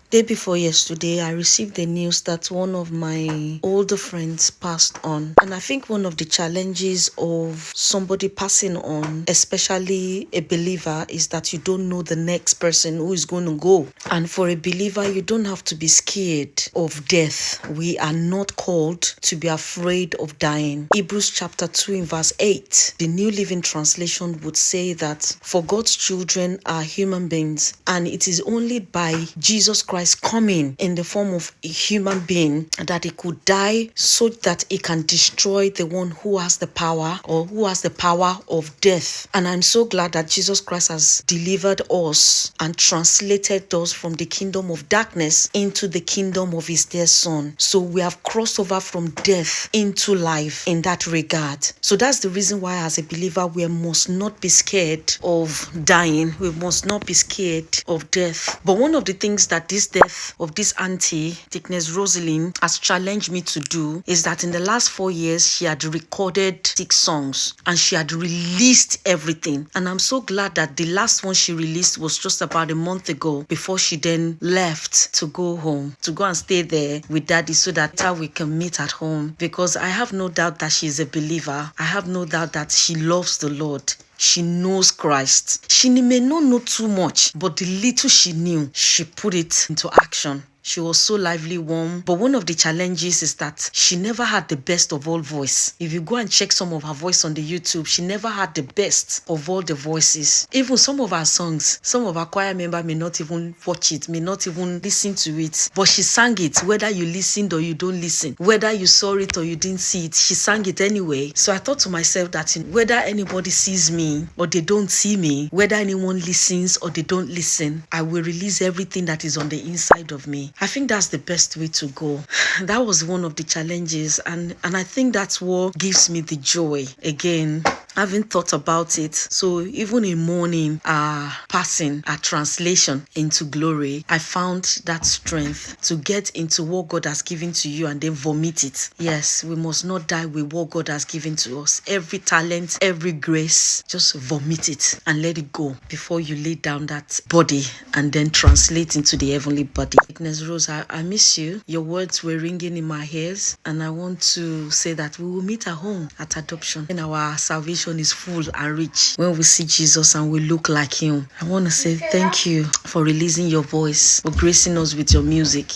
Day before yesterday, I received the news that one of my older friends passed on. And I think one of the challenges of somebody passing on, especially a believer, is that you don't know the next person who is going to go. And for a believer, you don't have to be scared of death. We are not called to be afraid of dying. Hebrews chapter 2 in verse 8, the New Living Translation would say that for God's children are human beings, and it is only by Jesus Christ coming in the form of a human being that he could die so that he can destroy the one who has the power or who has the power of death. And I'm so glad that Jesus Christ has delivered us and translated us from the kingdom of darkness into the kingdom of his dear son. So we have crossed over from death into life in that regard. So that's the reason why as a believer we must not be scared of dying. We must not be scared of death. But one of the things that this death of this auntie, Dickness Rosalind, has challenged me to do is that in the last 4 years, she had recorded 6 songs and she had released everything. And I'm so glad that the last one she released was just about a month ago before she then left to go home, to go and stay there with daddy so that we can meet at home. Because I have no doubt that she's a believer. I have no doubt that she loves the Lord. She knows Christ. She may not know too much, but the little she knew, she put it into action. She was so lively, warm. But one of the challenges is that she never had the best of all voice. If you go and check some of her voice on the YouTube, she never had the best of all the voices. Even some of her songs, some of her choir member may not even watch it, may not even listen to it. But she sang it, whether you listened or you don't listen. Whether you saw it or you didn't see it, she sang it anyway. So I thought to myself that whether anybody sees me or they don't see me, whether anyone listens or they don't listen, I will release everything that is on the inside of me. I think that's the best way to go. That was one of the challenges, and I think that's what gives me the joy. Again, having thought about it, so even in mourning, passing, translation into glory, I found that strength to get into what God has given to you and then vomit it. Yes, we must not die with what God has given to us. Every talent, every grace, just vomit it and let it go before you lay down that body and then translate into the heavenly body. Rose, I miss you. Your words were ringing in my ears, and I want to say that we will meet at home at adoption when our salvation is full and rich, when we see Jesus and we look like him. I want to say thank you for releasing your voice, for gracing us with your music.